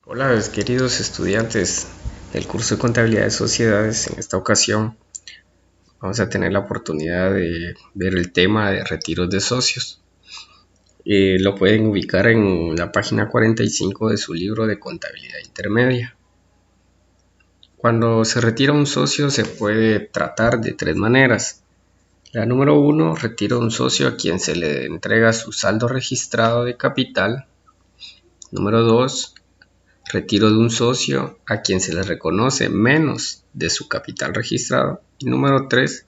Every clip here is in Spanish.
Hola, queridos estudiantes del curso de Contabilidad de Sociedades. En esta ocasión vamos a tener la oportunidad de ver el tema de retiros de socios. Lo pueden ubicar en la página 45 de su libro de Contabilidad Intermedia. Cuando se retira un socio se puede tratar de tres maneras. La número 1, retiro de un socio a quien se le entrega su saldo registrado de capital. Número 2, retiro de un socio a quien se le reconoce menos de su capital registrado. Y número 3,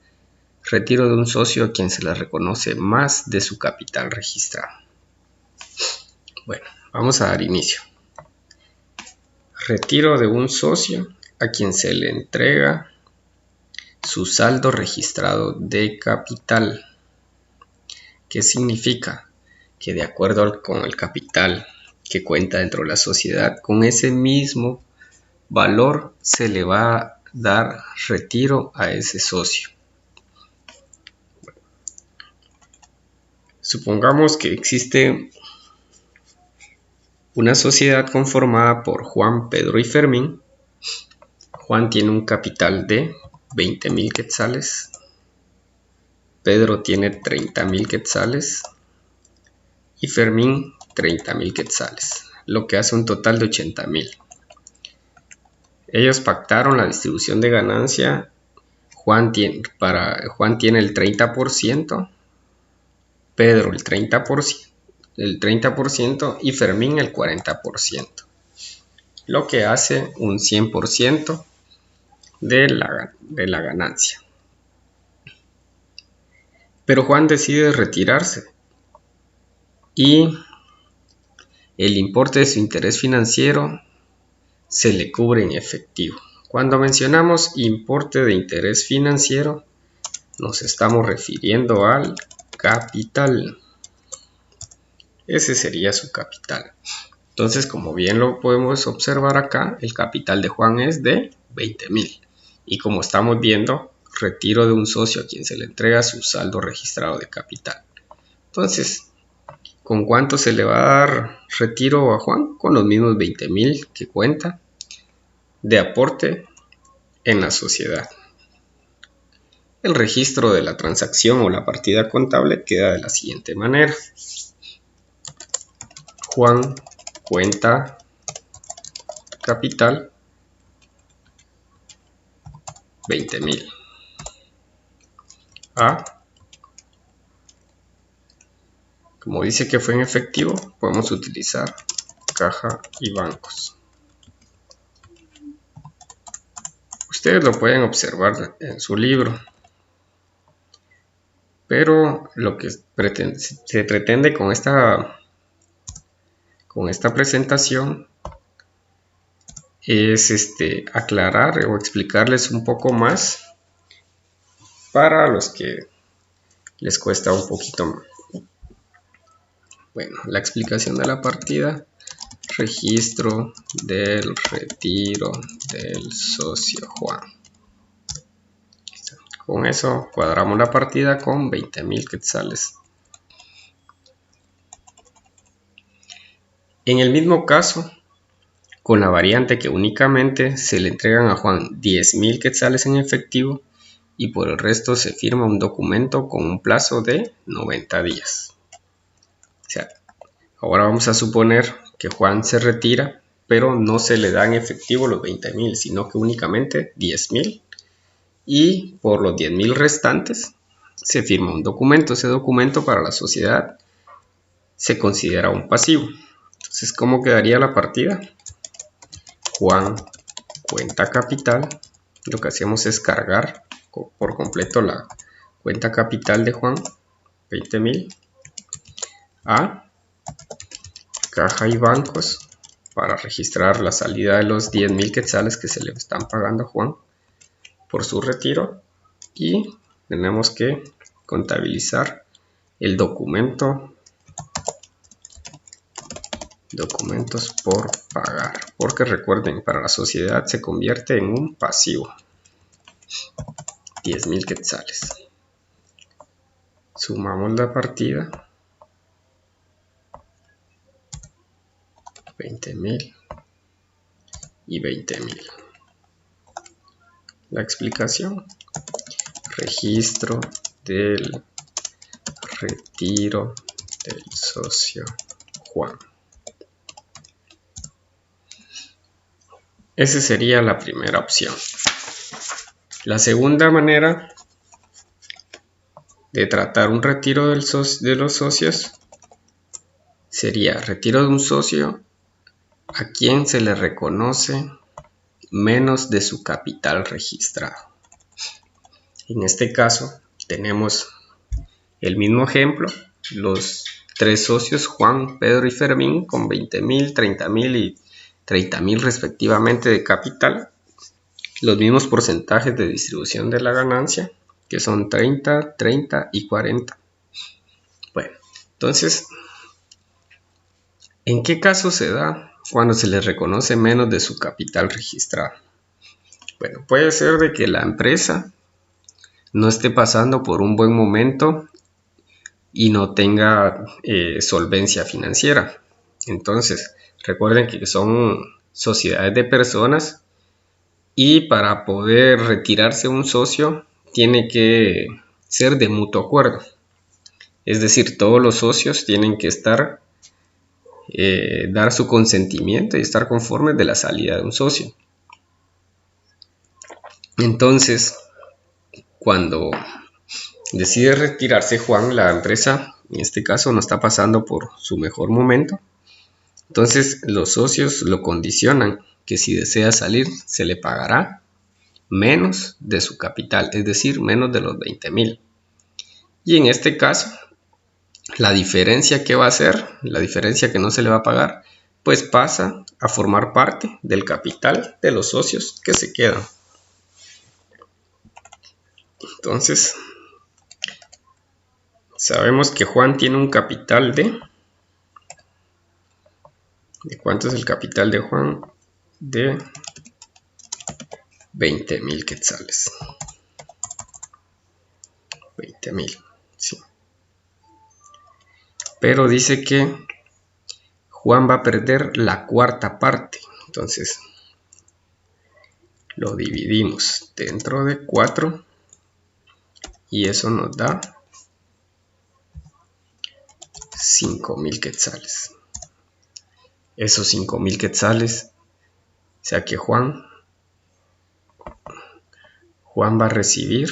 retiro de un socio a quien se le reconoce más de su capital registrado. Bueno, vamos a dar inicio. Retiro de un socio a quien se le entrega su saldo registrado de capital. ¿Qué significa? Que de acuerdo con el capital que cuenta dentro de la sociedad, con ese mismo valor se le va a dar retiro a ese socio. Supongamos que existe una sociedad conformada por Juan, Pedro y Fermín. Juan tiene un capital de 20,000 quetzales. Pedro tiene 30,000 quetzales. Y Fermín 30,000 quetzales, lo que hace un total de 80,000. Ellos pactaron la distribución de ganancia. Juan tiene el 30%, Pedro el 30% y Fermín el 40%, lo que hace un 100% de la ganancia. Pero Juan decide retirarse y el importe de su interés financiero se le cubre en efectivo. Cuando mencionamos importe de interés financiero, nos estamos refiriendo al capital. Ese sería su capital. Entonces, como bien lo podemos observar acá, el capital de Juan es de 20,000. Y como estamos viendo, retiro de un socio a quien se le entrega su saldo registrado de capital. Entonces, ¿con cuánto se le va a dar retiro a Juan? Con los mismos 20,000 que cuenta de aporte en la sociedad. El registro de la transacción o la partida contable queda de la siguiente manera. Juan cuenta capital 20,000. Como dice que fue en efectivo, podemos utilizar caja y bancos. Ustedes lo pueden observar en su libro, pero lo que se pretende con esta presentación es aclarar o explicarles un poco más para los que les cuesta un poquito más. Bueno, la explicación de la partida: registro del retiro del socio Juan. Con eso cuadramos la partida con 20,000 quetzales. En el mismo caso, con la variante que únicamente se le entregan a Juan 10,000 quetzales en efectivo y por el resto se firma un documento con un plazo de 90 días. O sea, ahora vamos a suponer que Juan se retira, pero no se le da en efectivo los 20,000, sino que únicamente 10,000. Y por los 10,000 restantes se firma un documento. Ese documento para la sociedad se considera un pasivo. Entonces, ¿cómo quedaría la partida? Juan cuenta capital. Lo que hacemos es cargar por completo la cuenta capital de Juan, 20,000, a caja y bancos para registrar la salida de los 10,000 quetzales que se le están pagando a Juan por su retiro, y tenemos que contabilizar el documentos por pagar, porque recuerden, para la sociedad se convierte en un pasivo. 10,000 quetzales. Sumamos la partida. 20,000 y 20.000. La explicación: registro del retiro del socio Juan. Esa sería la primera opción. La segunda manera de tratar un retiro de los socios sería retiro de un socio a quien se le reconoce menos de su capital registrado. En este caso tenemos el mismo ejemplo, los tres socios Juan, Pedro y Fermín con 20.000, 30.000 y 30.000 respectivamente de capital, los mismos porcentajes de distribución de la ganancia, que son 30, 30 y 40. Bueno, entonces, ¿en qué caso se da cuando se les reconoce menos de su capital registrado? Bueno, puede ser de que la empresa no esté pasando por un buen momento y no tenga solvencia financiera. Entonces, recuerden que son sociedades de personas y para poder retirarse un socio tiene que ser de mutuo acuerdo. Es decir, todos los socios tienen que estar, dar su consentimiento y estar conformes de la salida de un socio. Entonces, cuando decide retirarse Juan, la empresa en este caso no está pasando por su mejor momento. Entonces los socios lo condicionan que si desea salir se le pagará menos de su capital, es decir, menos de los 20.000. Y en este caso, la diferencia que va a ser, la diferencia que no se le va a pagar, pues pasa a formar parte del capital de los socios que se quedan. Entonces, sabemos que Juan tiene un capital de cuánto es el capital de Juan, de 20.000 quetzales. 20.000, sí. Pero dice que Juan va a perder la cuarta parte. Entonces, lo dividimos dentro de 4 y eso nos da 5.000 quetzales. Esos 5.000 quetzales, o sea que Juan va a recibir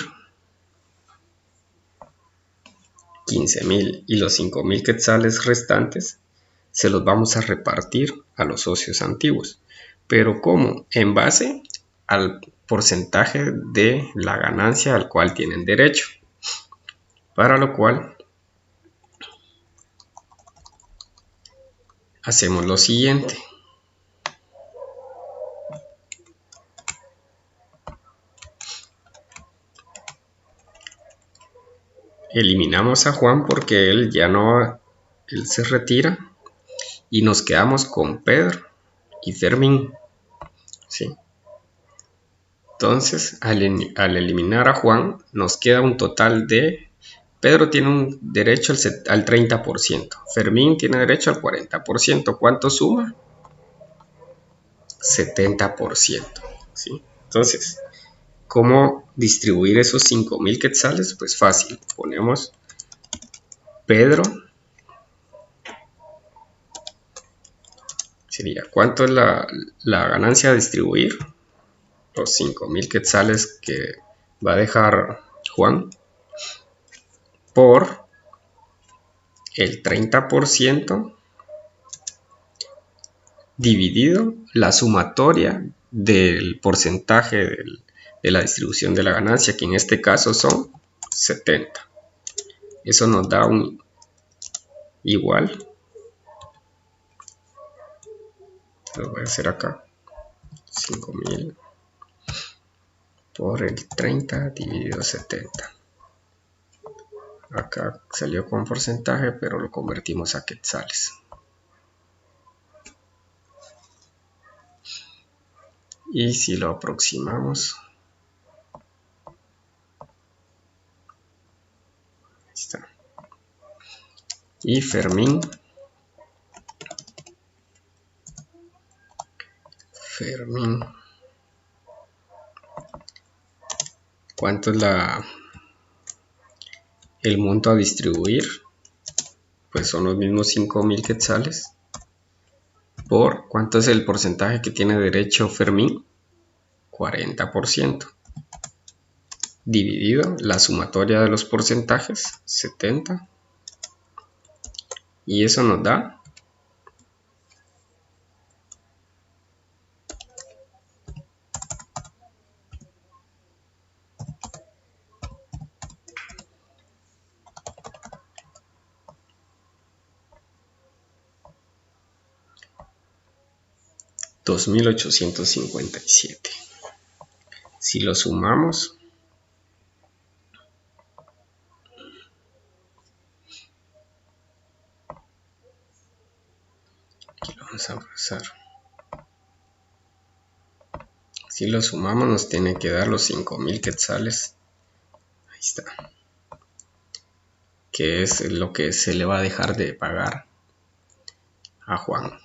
15.000 y los 5.000 quetzales restantes se los vamos a repartir a los socios antiguos. Pero ¿cómo? En base al porcentaje de la ganancia al cual tienen derecho. Para lo cual hacemos lo siguiente. Eliminamos a Juan porque él ya no, él se retira y nos quedamos con Pedro y Fermín, ¿sí? Entonces, al eliminar a Juan, nos queda un total de... Pedro tiene un derecho al 30%, Fermín tiene derecho al 40%. ¿Cuánto suma? 70%, ¿sí? Entonces, ¿cómo distribuir esos 5.000 quetzales? Pues fácil, ponemos Pedro, sería ¿cuánto es la ganancia a distribuir? Los 5.000 quetzales que va a dejar Juan por el 30% dividido la sumatoria del porcentaje de la distribución de la ganancia, que en este caso son 70. Eso nos da un igual, lo voy a hacer acá, 5.000 por el 30 dividido 70. Acá salió con porcentaje, pero lo convertimos a quetzales. Y si lo aproximamos, ahí está. Y Fermín Fermín. ¿Cuánto es el monto a distribuir? Pues son los mismos 5.000 quetzales. Por ¿cuánto es el porcentaje que tiene derecho Fermín? 40%. Dividido la sumatoria de los porcentajes, 70. Y eso nos da 2.857. Si lo sumamos, aquí lo vamos a pasar. Si lo sumamos nos tiene que dar los 5.000 quetzales. Ahí está. Que es lo que se le va a dejar de pagar a Juan.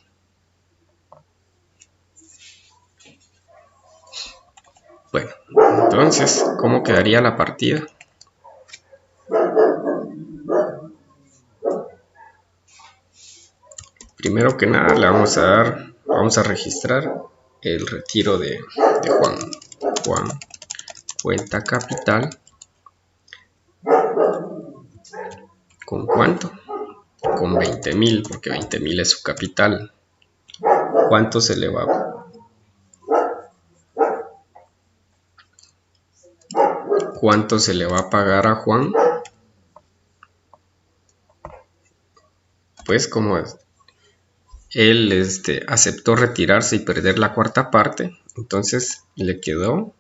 Bueno, entonces, ¿cómo quedaría la partida? Primero que nada le vamos a registrar el retiro de Juan. Juan, cuenta capital. ¿Con cuánto? Con 20.000, porque 20.000 es su capital. ¿Cuánto se le va a pagar a Juan? Pues como él aceptó retirarse y perder la cuarta parte, entonces le quedó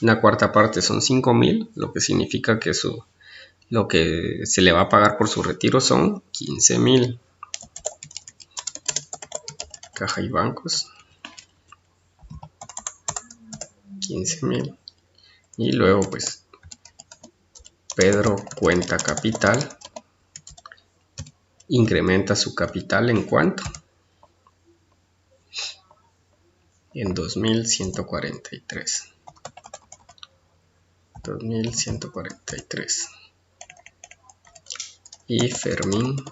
una cuarta parte, son 5.000, lo que significa que lo que se le va a pagar por su retiro son 15.000. Caja y bancos, 15.000. Y luego pues Pedro cuenta capital, incrementa su capital en cuánto, en 2.143. 2.143. Y Fermín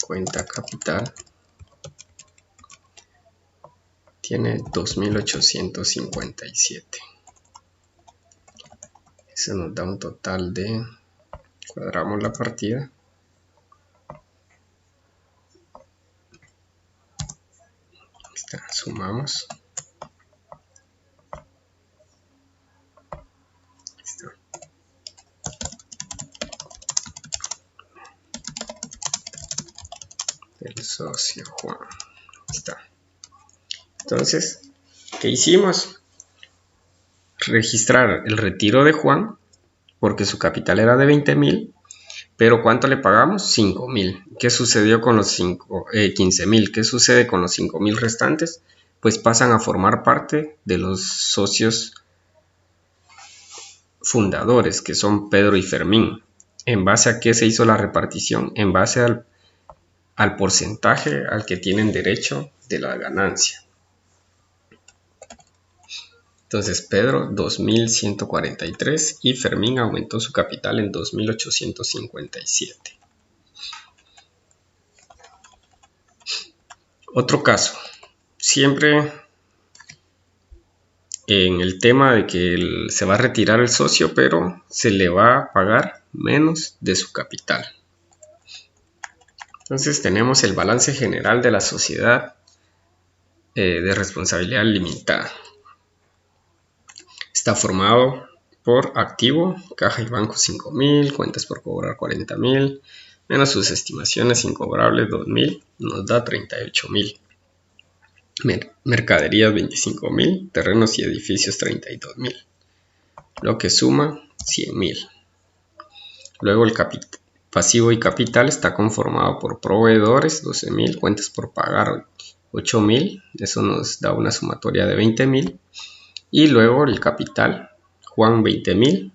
cuenta capital tiene 2.857. Eso nos da un total de, cuadramos la partida, sumamos, el socio Juan, está. Entonces, ¿qué hicimos? Registrar el retiro de Juan, porque su capital era de 20.000, pero ¿cuánto le pagamos? 5.000. ¿Qué sucedió con los 15.000? ¿Qué sucede con los 5.000 restantes? Pues pasan a formar parte de los socios fundadores, que son Pedro y Fermín. ¿En base a qué se hizo la repartición? En base al porcentaje al que tienen derecho de la ganancia. Entonces Pedro 2.143 y Fermín aumentó su capital en 2.857. Otro caso, siempre en el tema de que se va a retirar el socio, pero se le va a pagar menos de su capital. Entonces tenemos el balance general de la sociedad de responsabilidad limitada. Está formado por activo, caja y banco 5.000, cuentas por cobrar 40.000, menos sus estimaciones incobrables 2.000, nos da 38.000. Mercaderías 25.000, terrenos y edificios 32.000, lo que suma 100.000. Luego el pasivo y capital está conformado por proveedores 12.000, cuentas por pagar 8.000, eso nos da una sumatoria de 20.000. Y luego el capital, Juan 20.000,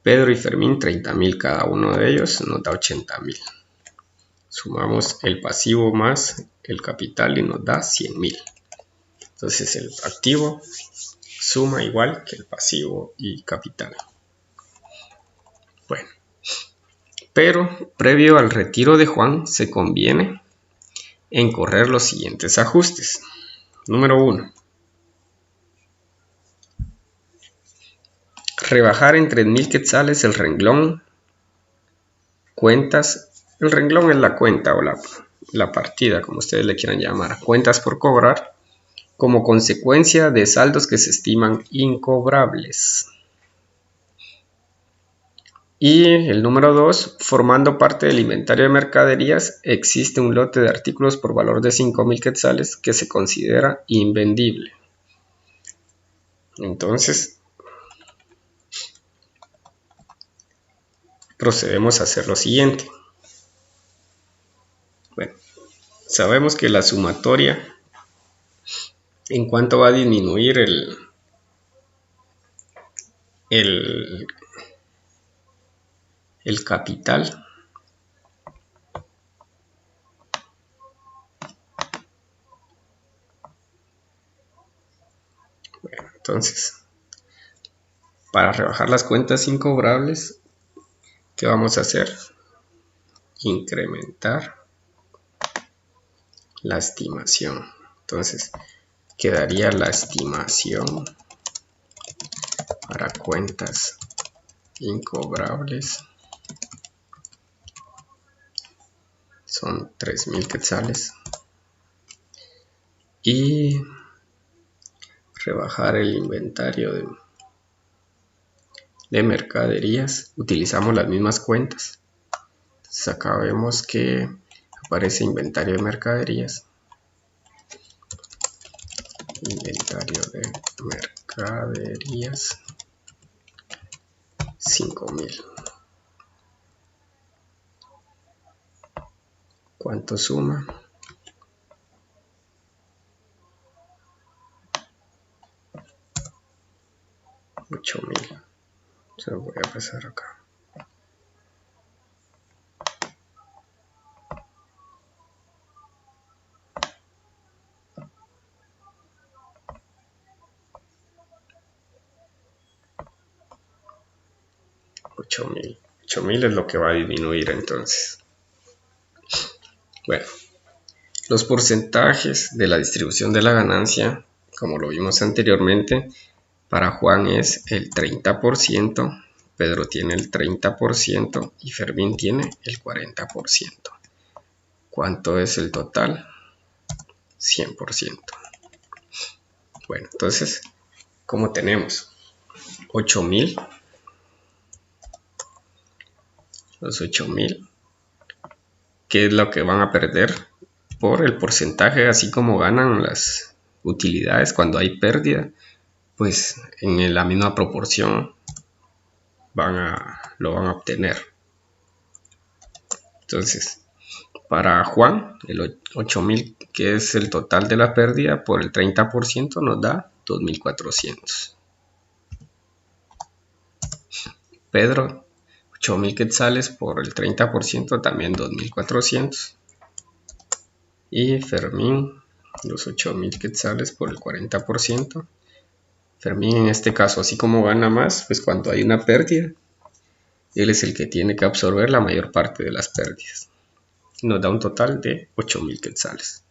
Pedro y Fermín 30.000 cada uno de ellos, nos da 80.000. Sumamos el pasivo más el capital y nos da 100,000. Entonces el activo suma igual que el pasivo y capital. Bueno, pero previo al retiro de Juan se conviene en correr los siguientes ajustes. Número 1. Rebajar en 3,000 quetzales el renglón cuentas. El renglón es la cuenta o la partida, como ustedes le quieran llamar. Cuentas por cobrar, como consecuencia de saldos que se estiman incobrables. Y el número 2, formando parte del inventario de mercaderías, existe un lote de artículos por valor de 5,000 quetzales que se considera invendible. Entonces, procedemos a hacer lo siguiente. Bueno, sabemos que la sumatoria, en cuanto va a disminuir el capital. Bueno, entonces, para rebajar las cuentas incobrables, ¿qué vamos a hacer? Incrementar la estimación. Entonces, quedaría la estimación para cuentas incobrables. Son 3,000 quetzales. Y rebajar el inventario de mercaderías. Utilizamos las mismas cuentas. Entonces acá vemos que aparece inventario de mercaderías. Inventario de mercaderías 5,000. ¿Cuánto suma? 8,000. Se lo voy a pasar acá. $8,000 es lo que va a disminuir entonces. Bueno, los porcentajes de la distribución de la ganancia, como lo vimos anteriormente, para Juan es el 30%, Pedro tiene el 30% y Fermín tiene el 40%. ¿Cuánto es el total? 100%. Bueno, entonces, ¿cómo tenemos? 8,000. Los 8,000. ¿Qué es lo que van a perder? Por el porcentaje, así como ganan las utilidades cuando hay pérdida, pues en la misma proporción lo van a obtener. Entonces, para Juan, el 8,000, que es el total de la pérdida, por el 30% nos da 2,400. Pedro, 8,000 quetzales por el 30%, también 2,400. Y Fermín, los 8,000 quetzales por el 40%. Fermín en este caso, así como gana más, pues cuando hay una pérdida, él es el que tiene que absorber la mayor parte de las pérdidas. Nos da un total de 8,000 quetzales.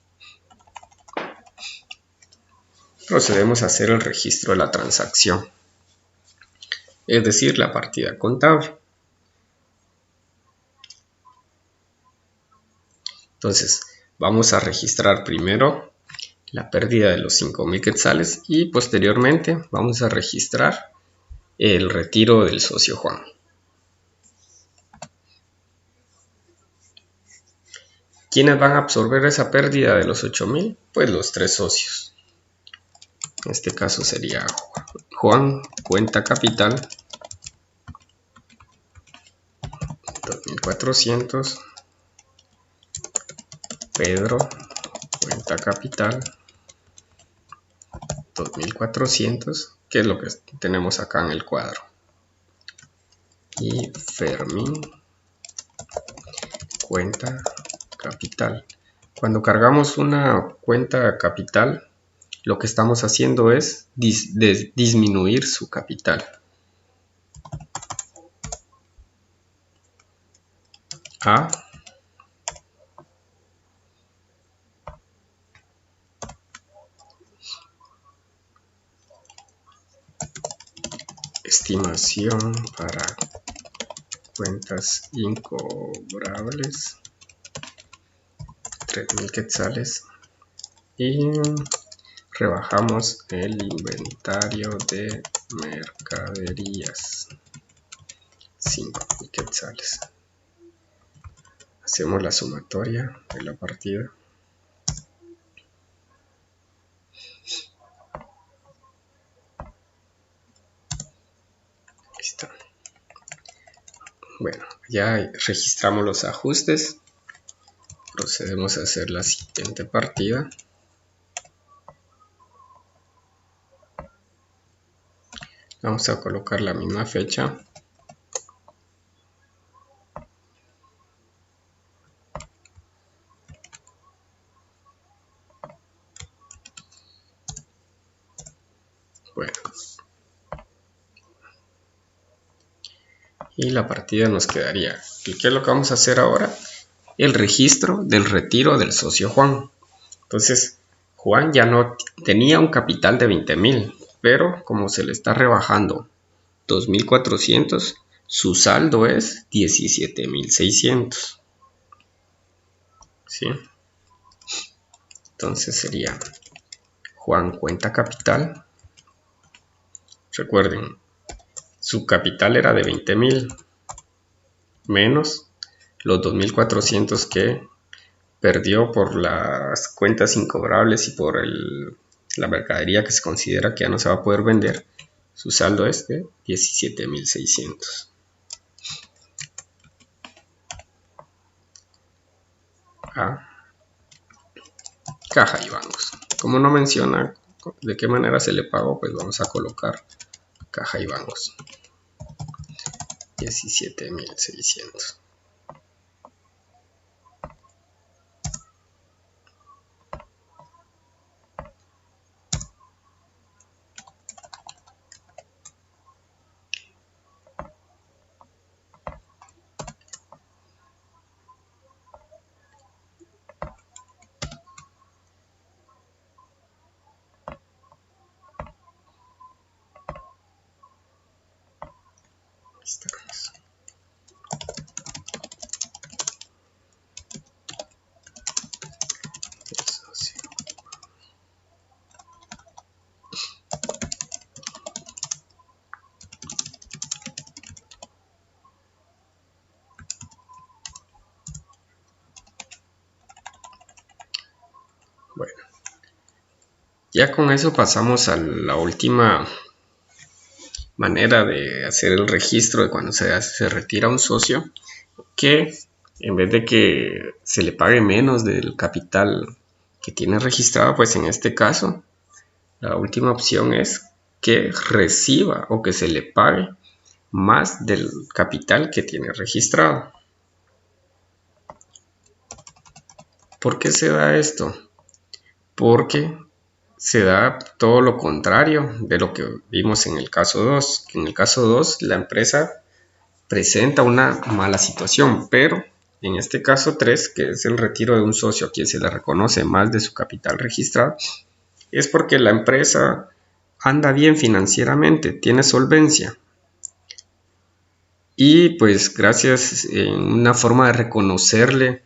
Procedemos a hacer el registro de la transacción, es decir, la partida contable. Entonces, vamos a registrar primero la pérdida de los 5,000 quetzales y posteriormente vamos a registrar el retiro del socio Juan. ¿Quiénes van a absorber esa pérdida de los 8,000? Pues los 3 socios. En este caso sería Juan, cuenta capital, 2,400. Pedro, cuenta capital, 2,400, que es lo que tenemos acá en el cuadro. Y Fermín, cuenta capital. Cuando cargamos una cuenta capital, lo que estamos haciendo es disminuir su capital. A estimación para cuentas incobrables, 3.000 quetzales, y rebajamos el inventario de mercaderías, 5.000 quetzales. Hacemos la sumatoria de la partida. Ahí está. Bueno, ya registramos los ajustes. Procedemos a hacer la siguiente partida. Vamos a colocar la misma fecha. Bueno. Y la partida nos quedaría. ¿Y qué es lo que vamos a hacer ahora? El registro del retiro del socio Juan. Entonces, Juan ya no tenía un capital de 20.000, pero como se le está rebajando 2.400, su saldo es 17.600. ¿Sí? Entonces sería Juan cuenta capital. Recuerden, su capital era de 20.000 menos los 2.400 que perdió por las cuentas incobrables y por la mercadería que se considera que ya no se va a poder vender. Su saldo es de 17.600. A caja y bancos. Como no menciona de qué manera se le pagó, pues vamos a colocar caja y bancos. 17.600. Estamos. Bueno, ya con eso pasamos a la última manera de hacer el registro de cuando se retira un socio, que en vez de que se le pague menos del capital que tiene registrado, pues en este caso la última opción es que reciba o que se le pague más del capital que tiene registrado. ¿Por qué se da esto? Porque se da todo lo contrario de lo que vimos en el caso 2. En el caso 2 la empresa presenta una mala situación, pero en este caso 3, que es el retiro de un socio a quien se le reconoce más de su capital registrado, es porque la empresa anda bien financieramente, tiene solvencia. Y pues gracias en una forma de reconocerle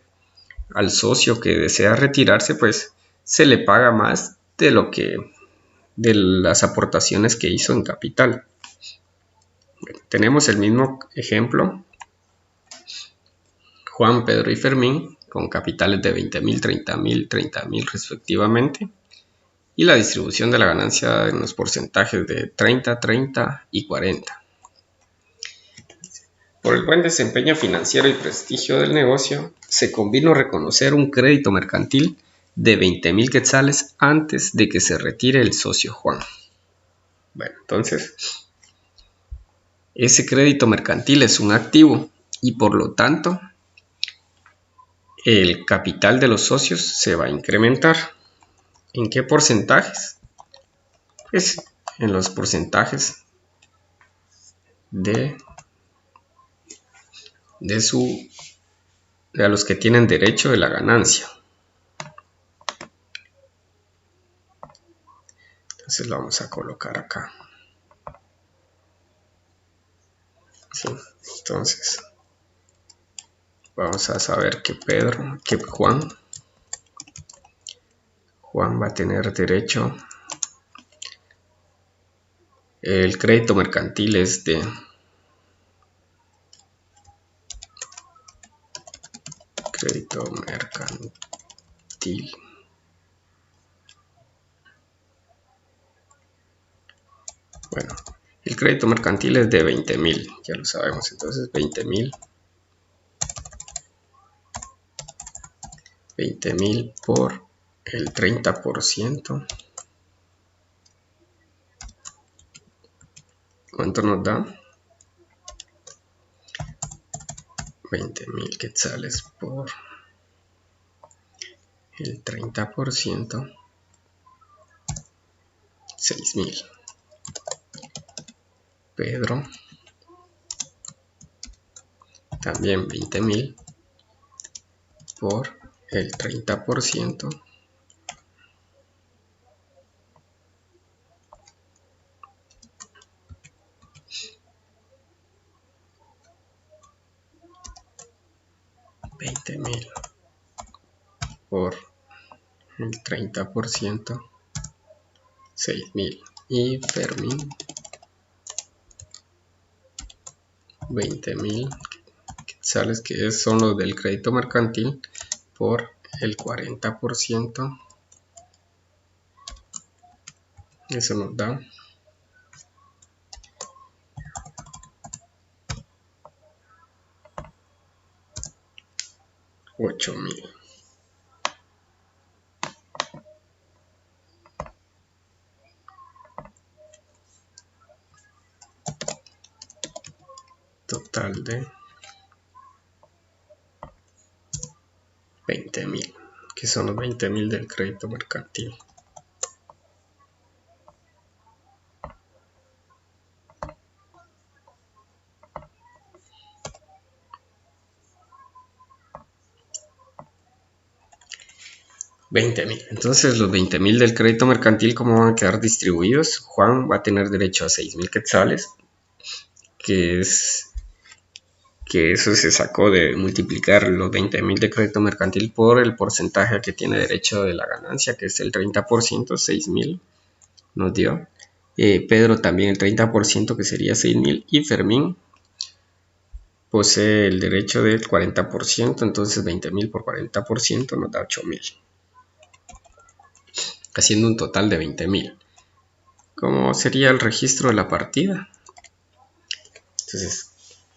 al socio que desea retirarse, pues se le paga más de las aportaciones que hizo en capital. Bueno, tenemos el mismo ejemplo. Juan, Pedro y Fermín con capitales de 20.000, 30.000, 30.000 respectivamente. Y la distribución de la ganancia en los porcentajes de 30, 30 y 40. Por el buen desempeño financiero y prestigio del negocio, se convino reconocer un crédito mercantil de 20.000 quetzales antes de que se retire el socio Juan. Bueno, entonces, ese crédito mercantil es un activo y por lo tanto, el capital de los socios se va a incrementar. ¿En qué porcentajes? Pues en los porcentajes de los que tienen derecho de la ganancia. Entonces lo vamos a colocar acá. ¿Sí? Entonces vamos a saber que Juan va a tener derecho. El crédito mercantil es de crédito mercantil. Bueno, el crédito mercantil es de 20,000, ya lo sabemos. Entonces 20,000 por el 30%. ¿Cuánto nos da? 20,000 quetzales por el 30%, 6,000. Pedro, también 20,000 por el 30%, 20,000 por el 30%, 6,000. Y Fermín, 20,000 quetzales, que son los del crédito mercantil, por el 40%. Eso nos da 8,000. Total de 20,000, que son los 20,000 del crédito mercantil. Entonces los 20,000 del crédito mercantil, ¿cómo van a quedar distribuidos? Juan va a tener derecho a 6,000 quetzales, que eso se sacó de multiplicar los 20,000 de crédito mercantil por el porcentaje que tiene derecho de la ganancia, que es el 30%, 6,000 nos dio. Pedro también el 30%, que sería 6,000, y Fermín posee el derecho del 40%, entonces 20,000 por 40% nos da 8,000, haciendo un total de 20,000. ¿Cómo sería el registro de la partida? Entonces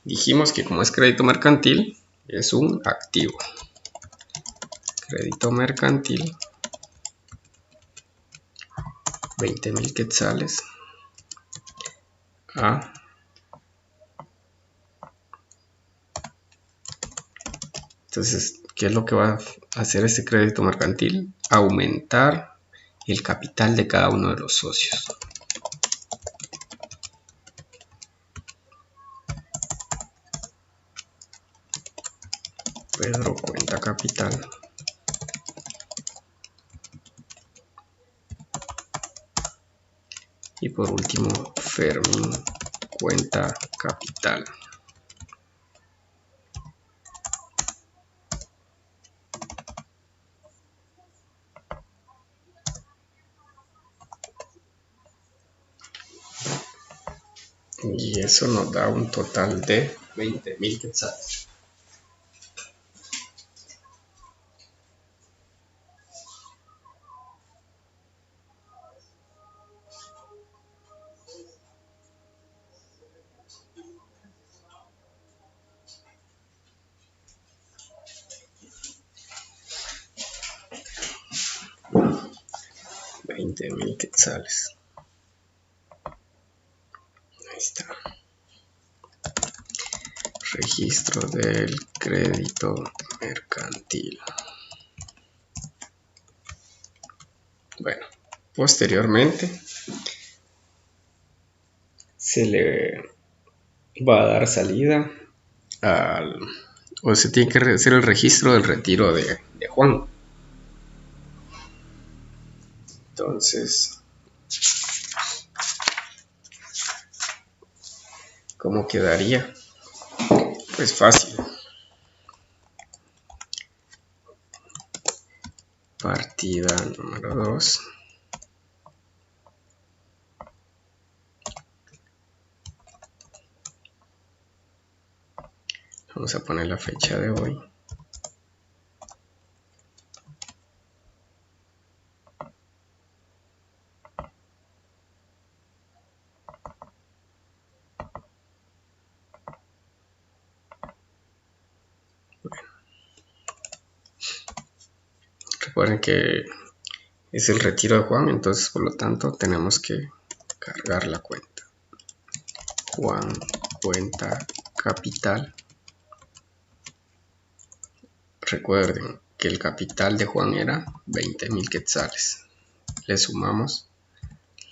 dijimos que como es crédito mercantil, es un activo. Crédito mercantil, 20,000 quetzales a Entonces, ¿qué es lo que va a hacer este crédito mercantil? Aumentar el capital de cada uno de los socios. Pedro, cuenta capital. Y por último, Fermín, cuenta capital. Y eso nos da un total de 20,000 quetzales. $20,000 quetzales. Ahí está. Registro del crédito mercantil. Bueno, posteriormente se le va a dar salida o se tiene que hacer el registro del retiro de Juan. Entonces, ¿cómo quedaría? Pues fácil. Partida número 2. Vamos a poner la fecha de hoy. Bueno, recuerden que es el retiro de Juan, entonces por lo tanto tenemos que cargar la cuenta. Juan, cuenta capital. Recuerden que el capital de Juan era 20,000 quetzales. Le sumamos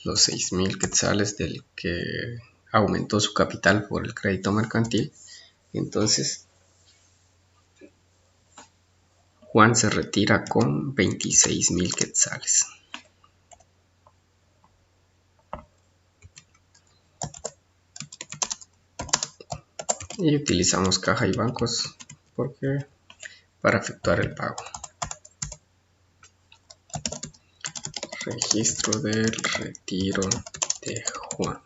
los 6,000 quetzales del que aumentó su capital por el crédito mercantil. Entonces, Juan se retira con 26,000 quetzales. Y utilizamos caja y bancos para efectuar el pago. Registro del retiro de Juan.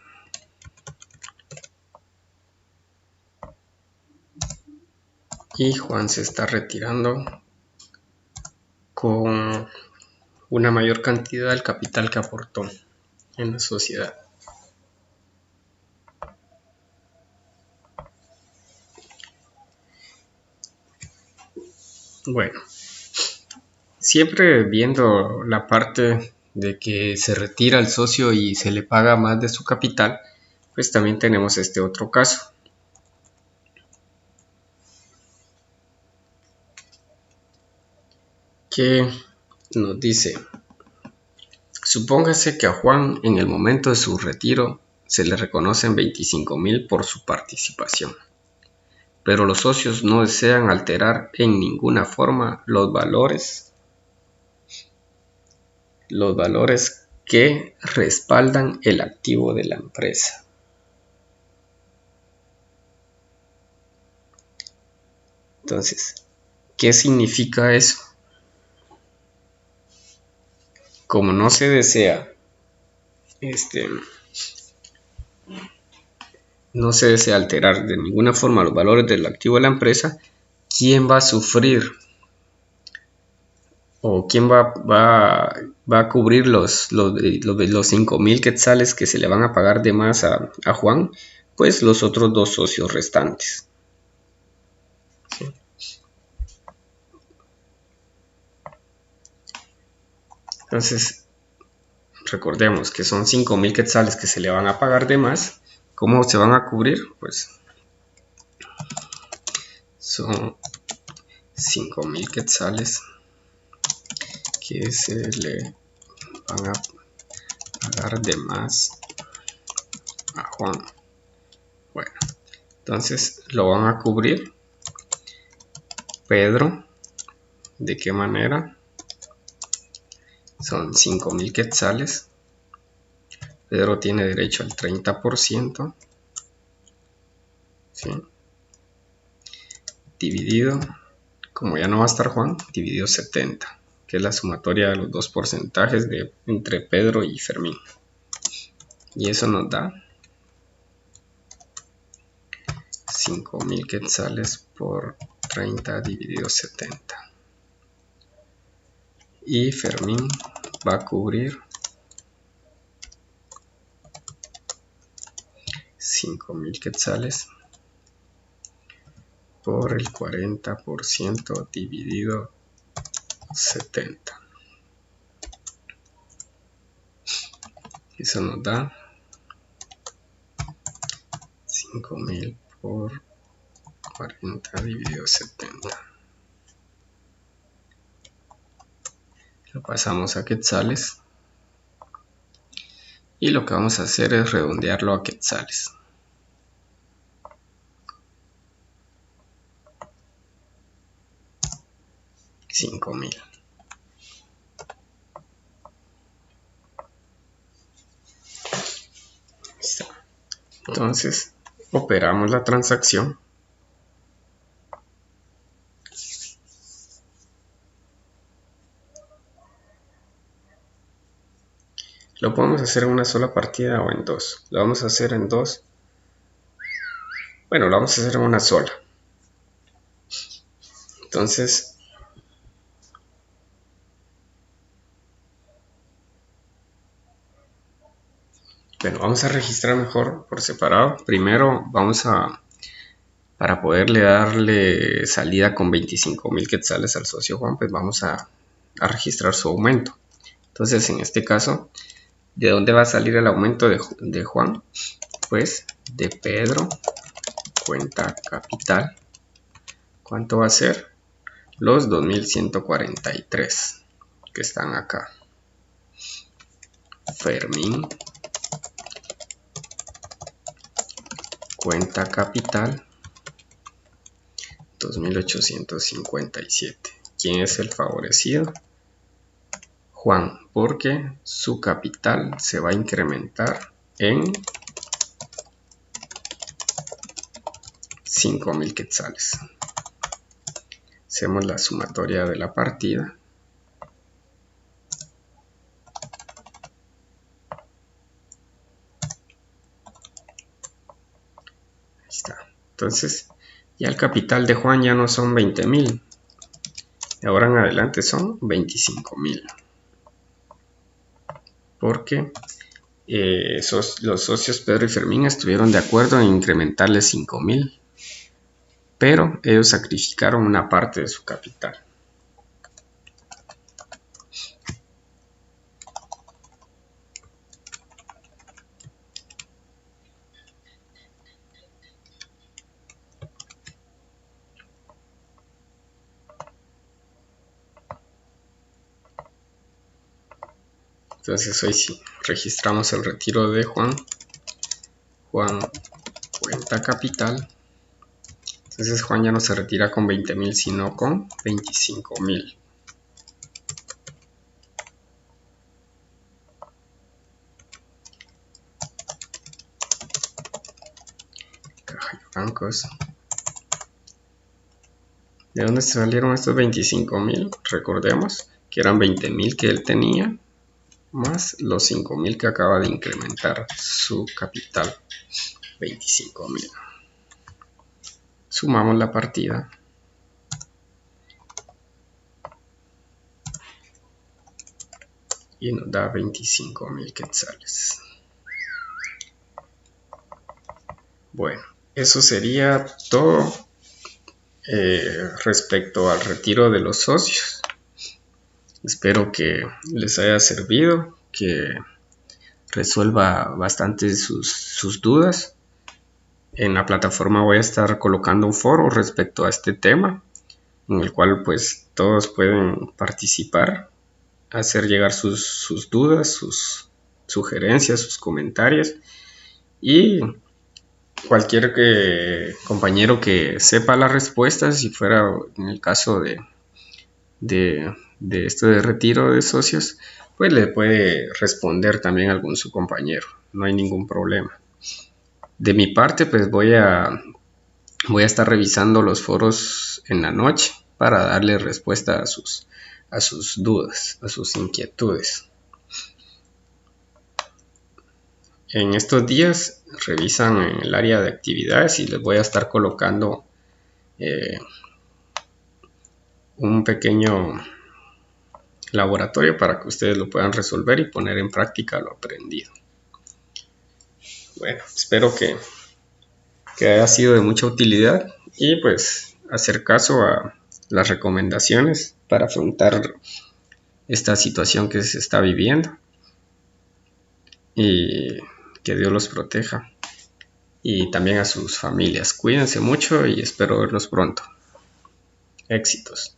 Y Juan se está retirando con una mayor cantidad del capital que aportó en la sociedad. Bueno, siempre viendo la parte de que se retira el socio y se le paga más de su capital, pues también tenemos este otro caso. Que nos dice, supóngase que a Juan en el momento de su retiro se le reconocen 25,000 por su participación, pero los socios no desean alterar en ninguna forma los valores que respaldan el activo de la empresa. Entonces, ¿qué significa eso? Como no se desea alterar de ninguna forma los valores del activo de la empresa, ¿quién va a sufrir o quién va a cubrir los 5,000 quetzales que se le van a pagar de más a Juan? Pues los otros dos socios restantes. ¿Sí? Entonces, recordemos que son 5,000 quetzales que se le van a pagar de más. ¿Cómo se van a cubrir? Pues son 5,000 quetzales que se le van a pagar de más a Juan. Bueno, entonces lo van a cubrir Pedro. ¿De qué manera? Son 5,000 quetzales. Pedro tiene derecho al 30%. ¿Sí? Dividido, como ya no va a estar Juan, dividido 70, que es la sumatoria de los dos porcentajes entre Pedro y Fermín. Y eso nos da 5,000 quetzales por 30 dividido 70. Y Fermín va a cubrir 5,000 quetzales por el 40% dividido 70. Eso nos da 5,000 por 40 dividido 70. Lo pasamos a quetzales. Y lo que vamos a hacer es redondearlo a quetzales. 5,000. Entonces, operamos la transacción. Lo podemos hacer en una sola partida o en dos. Lo vamos a hacer en dos. Bueno, lo vamos a hacer en una sola. Entonces, bueno, vamos a registrar mejor por separado. Primero para poderle darle salida con 25,000 quetzales al socio Juan, pues vamos a registrar su aumento. Entonces, en este caso, ¿de dónde va a salir el aumento de Juan? Pues de Pedro, cuenta capital. ¿Cuánto va a ser? Los 2,143 que están acá. Fermín, cuenta capital, 2,857. ¿Quién es el favorecido? Juan, porque su capital se va a incrementar en 5,000 quetzales. Hacemos la sumatoria de la partida. Ahí está. Entonces, ya el capital de Juan ya no son 20,000. De ahora en adelante son 25,000. Porque los socios Pedro y Fermín estuvieron de acuerdo en incrementarle 5,000. Pero ellos sacrificaron una parte de su capital. Entonces hoy sí, registramos el retiro de Juan. Juan, cuenta capital. Entonces Juan ya no se retira con 20,000, sino con 25,000. Caja de bancos. ¿De dónde salieron estos 25,000? Recordemos que eran 20,000 que él tenía, más los 5,000 que acaba de incrementar su capital, 25,000. Sumamos la partida. Y nos da 25,000 quetzales. Bueno, eso sería todo respecto al retiro de los socios. Espero que les haya servido, que resuelva bastante sus dudas. En la plataforma voy a estar colocando un foro respecto a este tema, en el cual pues todos pueden participar, hacer llegar sus dudas, sus sugerencias, sus comentarios, y cualquier compañero que sepa las respuestas, si fuera en el caso de esto de retiro de socios, pues le puede responder también a algún su compañero, no hay ningún problema. De mi parte, pues voy a estar revisando los foros en la noche para darle respuesta a sus dudas, a sus inquietudes. En estos días revisan en el área de actividades y les voy a estar colocando un pequeño laboratorio para que ustedes lo puedan resolver y poner en práctica lo aprendido. Bueno, espero que haya sido de mucha utilidad y pues hacer caso a las recomendaciones para afrontar esta situación que se está viviendo, y que Dios los proteja y también a sus familias. Cuídense mucho y espero verlos pronto. Éxitos.